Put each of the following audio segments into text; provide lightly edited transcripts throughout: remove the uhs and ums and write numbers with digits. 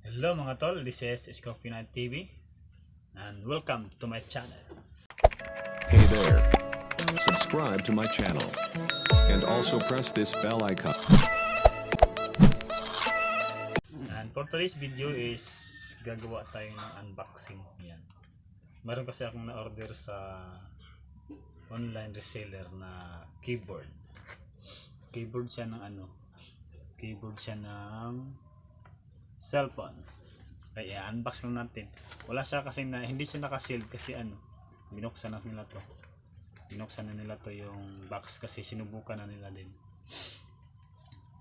Hello mga tol, this is Scorpionite TV and welcome to my channel. Hey there. Subscribe to my channel. And also press this bell icon. And for today's video is gagawa tayo ng unboxing. Yan. Meron kasi akong na-order sa online reseller na keyboard. Keyboard siya ng keyboard siya ng cellphone. Kaya unbox lang natin. Wala siya kasi hindi siya naka-sealed kasi binuksan na nila to. Binuksan na nila to yung box kasi sinubukan na nila din.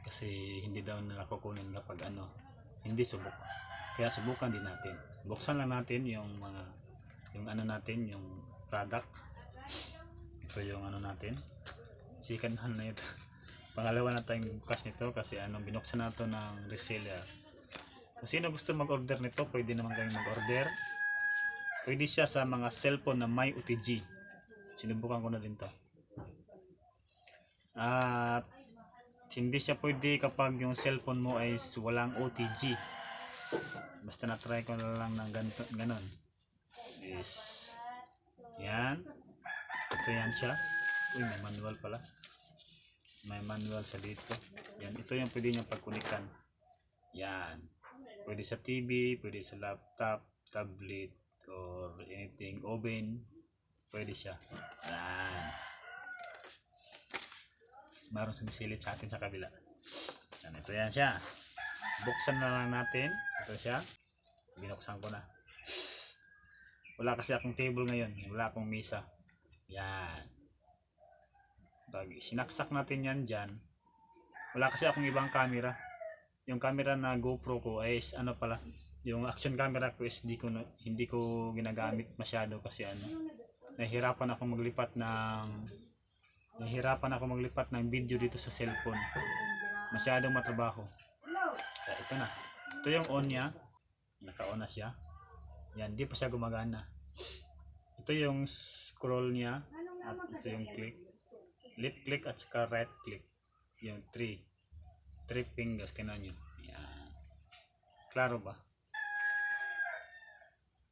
Kasi hindi daw nila kukunin kapag hindi subok. Kaya subukan din natin. Buksan lang natin yung yung product. Ito yung natin. Second hand na ito. Pangalawa na tayong bukas nito kasi binuksan na to ng reseller. Kung sino gusto mag-order nito, pwede naman kayong mag-order. Pwede siya sa mga cellphone na may OTG. Sinubukan ko na din to. At hindi siya pwede kapag yung cellphone mo ay walang OTG. Basta na-try ko na lang ng ganon. Is yan. Ito yan siya. Uy, may manual pala. May manual sa dito. Yan, ito yung pwede nyo pagkunikan. Yan. Pwede sa TV, pwede sa laptop, tablet, or anything, oven. Pwede siya. Yan. Mayroong sumisilip sa atin sa kabila. Yan, ito yan siya. Buksan na lang natin. Ito siya. Binuksan ko na. Wala kasi akong table ngayon. Wala akong mesa. Yan. Pag sinaksak natin yan dyan, wala kasi akong ibang camera. Yung camera na GoPro ko ay yung action camera ko is hindi ko ginagamit masyado kasi nahihirapan ako maglipat ng video dito sa cellphone. Masyadong matrabaho. Kaya ito na. Ito yung on niya. Naka-on na siya. Yan, di pa siya gumagana. Ito yung scroll niya at ito yung click. Left click at saka right click. Yung 3 fingers, tinan nyo. Yan. Klaro ba?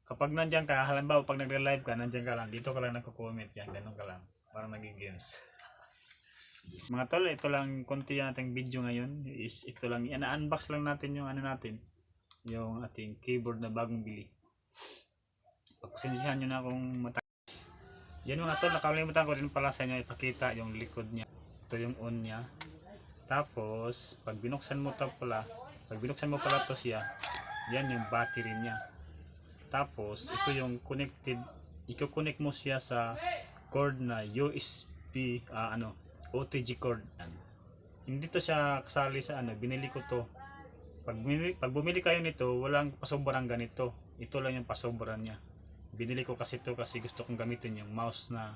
Kapag nandyan ka, halimbawa pag nagre-live ka, nandyan ka lang, dito ka lang nagko-comment yan, ganun ka lang. Parang nag-games. Mga tol, ito lang konti yung ating video ngayon. Ito lang, unbox lang natin yung yung ating keyboard na bagong bili. Pagpasensyahan nyo na kung yan mga tol, nakalimutan ko rin pala sa inyo ipakita yung likod niya. Ito yung on niya. Tapos pag binuksan mo pala to siya, yan yung battery niya. Tapos ito yung connected, i-connect mo siya sa cord na USB OTG cord. Hindi to siya kasali sa binili ko to. Pag bumili kayo nito, walang pasobrang ganito. Ito lang yung pasobran niya. Binili ko kasi to kasi gusto kong gamitin yung mouse na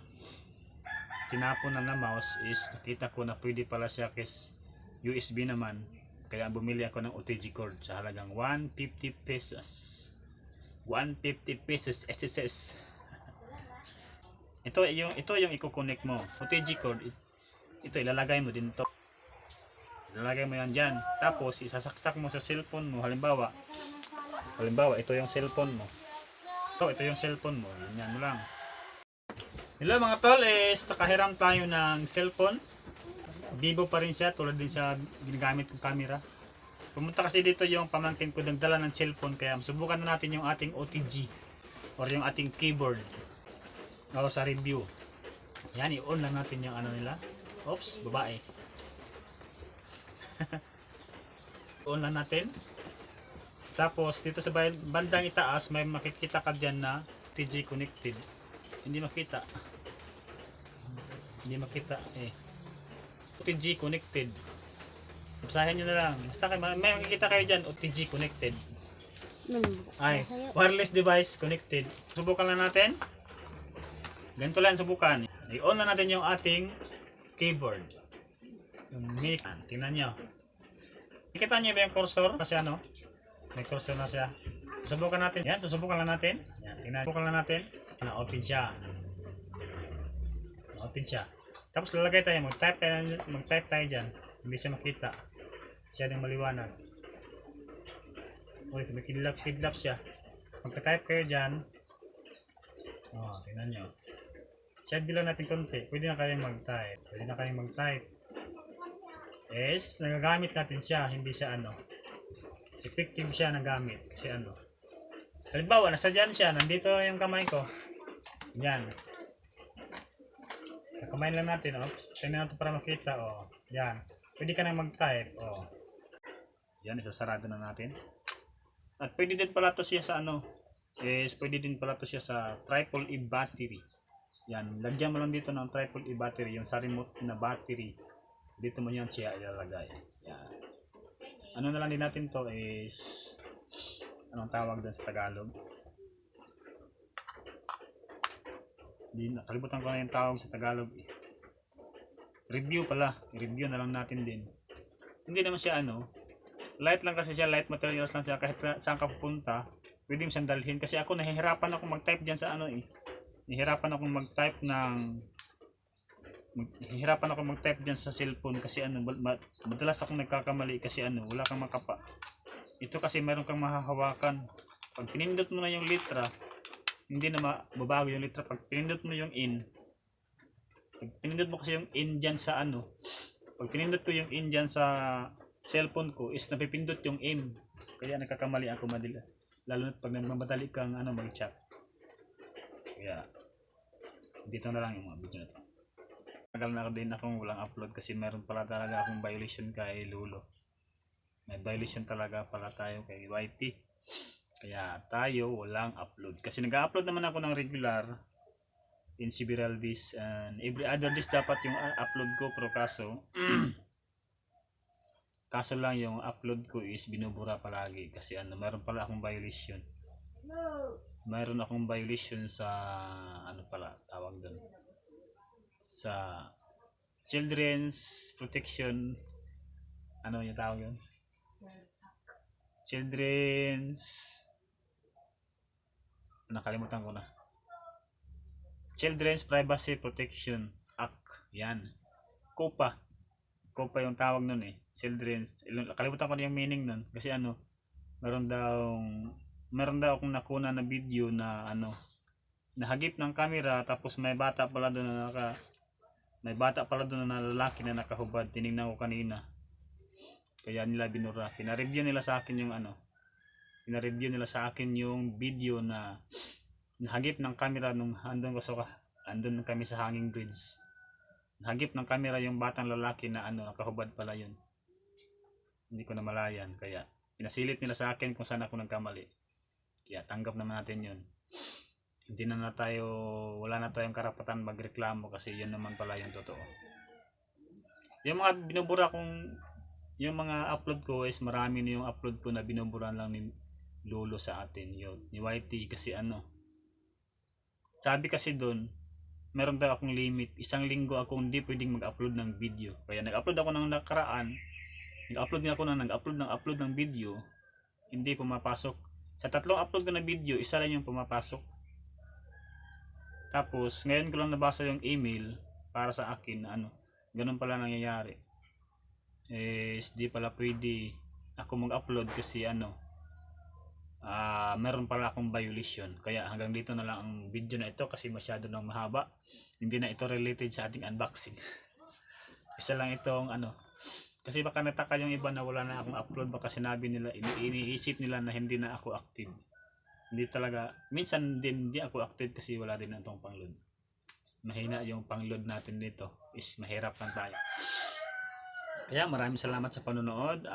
tinapon na mouse is nakita ko na pwede pala siya kasi USB naman, kaya bumili ako ng OTG cord sa halagang 150 pesos. 150 pesos SSS. ito yung i-connect mo. OTG cord, ito ilalagay mo din to. Ilalagay mo yan dyan. Tapos isasaksak mo sa cellphone mo. Halimbawa ito yung cellphone mo. Ito yung cellphone mo. Yan mo lang. Hello mga tol, nakahiram tayo ng cellphone. Vivo pa rin siya, tulad din sa ginagamit kong camera. Pumunta kasi dito yung pamangkin ko nagdala ng cellphone, kaya subukan na natin yung ating OTG or yung ating keyboard sa review. Yan, i-on lang natin yung nila. Oops, babae. On lang natin. Tapos dito sa bandang itaas may makikita ka dyan na OTG connected. Hindi makita OTG connected. Basahin nyo na lang. Basta may makikita kayo dyan, OTG connected. Ay, wireless device connected. Subukan lang natin. Ganito lang subukan. I-on na natin yung ating keyboard. Yung mic. Tingnan nyo. Nakita nyo ba yung cursor? Kasi may cursor na siya. Subukan natin. Yan, susubukan lang natin. Yan, tingnan. Subukan lang natin. Open siya. Open siya. Tapos lalagay tayo, mag-type tayo dyan. Hindi siya makita. Siya din maliwanag. Uy, kumikidlap siya. Magka-type kayo dyan. Tingnan nyo. Shed lang natin konti. Pwede na kayong mag-type. Yes, nagagamit natin siya. Hindi siya effective siya ng gamit. Kasi halimbawa, nasa dyan siya. Nandito yung kamay ko. Yan. Kakamayin lang natin. Tingnan natin para makita. Yan. Pwede ka na mag-type. Yan, isasarado na natin. At pwede din pala to siya sa pwede din pala to siya sa triple E battery. Yan, lagyan mo lang dito ng triple E battery, yung sa remote na battery. Dito mo yan siya ilalagay. Yan. Ano na lang din natin to is, anong tawag doon sa Tagalog? Nakalimutan ko na yung tawag sa Tagalog. Review pala. Review na lang natin din. Hindi naman siya light lang kasi siya, light materials lang siya, kahit saan ka pupunta pwede mo siyang dalhin. Kasi ako nahihirapan ako mag-type dyan sa nahihirapan ako mag-type dyan sa cellphone kasi madalas akong nagkakamali kasi wala kang ito kasi meron kang mahahawakan. Pag pinindot mo na yung litra, hindi na mababago yung litra. Pag pinindot mo yung pag pinindot mo kasi yung in dyan sa pag pinindot ko yung in dyan sa cellphone ko is napipindot yung in, kaya nagkakamali ako madali, lalo na pag nagmamadali kang mag-chat. Kaya dito na lang yung mga video na to. Tagal na din akong walang upload kasi meron pala talaga akong violation kay Lulo. May violation talaga pala tayo kay YT, kaya tayo walang upload. Kasi nag-upload naman ako ng regular in several days, and every other days dapat yung upload ko, pero kaso lang yung upload ko is binubura palagi kasi meron pala akong violation. Mayroon akong violation sa pala tawag doon, sa Children's Protection, yung tawag yun? Nakalimutan ko na. Children's Privacy Protection Act. Yan. COPPA yung tawag nun Children's. Kalimutan ko na yung meaning nun. Kasi meron daw akong nakuna na video na nahagip ng camera, tapos may bata pala doon na lalaki na nakahubad. Tinignan ko kanina. Kaya nila binura. Pinareview nila sa akin yung video na nahagip ng camera nung andun kami sa hanging bridge. Nahagip ng camera yung batang lalaki na nakahubad pala yun. Hindi ko na malayan, kaya pinasilip nila sa akin kung saan ako nagkamali. Kaya tanggap naman natin yun. Wala na tayong karapatan magreklamo kasi yun naman pala yung totoo. Yung mga binubura yung mga upload ko is marami na yung upload ko na binubura lang ni Lolo sa atin, ni YT, kasi sabi kasi doon, meron daw akong limit. Isang linggo ako hindi pwedeng mag-upload ng video. Kaya nag-upload ako ng nakaraan. Nag-upload ng video. Hindi pumapasok. Sa 3 upload ko na video, isa lang yung pumapasok. Tapos, ngayon ko lang nabasa yung email para sa akin na ganun pala nangyayari. Di pala pwede ako mag-upload kasi meron pala akong violation. Kaya hanggang dito na lang ang video na ito kasi masyado nang mahaba. Hindi na ito related sa ating unboxing. Isa lang itong kasi baka nataka yung iba na wala na akong upload, baka sinabi nila, iniisip nila na hindi na ako active. Hindi talaga, minsan din hindi ako active kasi wala din itong pangload. Mahina yung pangload natin dito, is mahirap lang tayo. Kaya maraming salamat sa panonood.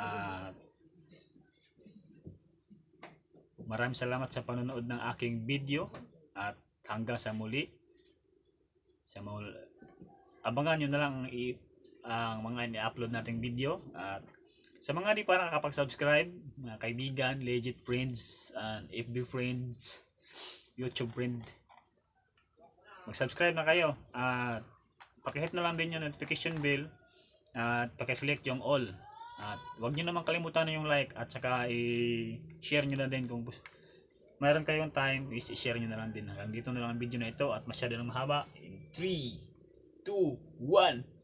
Maraming salamat sa panonood ng aking video, at hanggang sa muli. Abangan nyo na lang ang mga i-upload nating video. At sa mga di pa nakakapag-subscribe, mga kaibigan, legit friends, and FB friends, YouTube friend, mag-subscribe na kayo at pakihit na lang din yung notification bell at pakiselect yung all. At huwag nyo naman kalimutan na yung like, at saka i-share nyo na din kung mayroon kayong time, i-share nyo na lang din. Hanggang dito na lang ang video na ito at masyado nang mahaba. In 3, 2, 1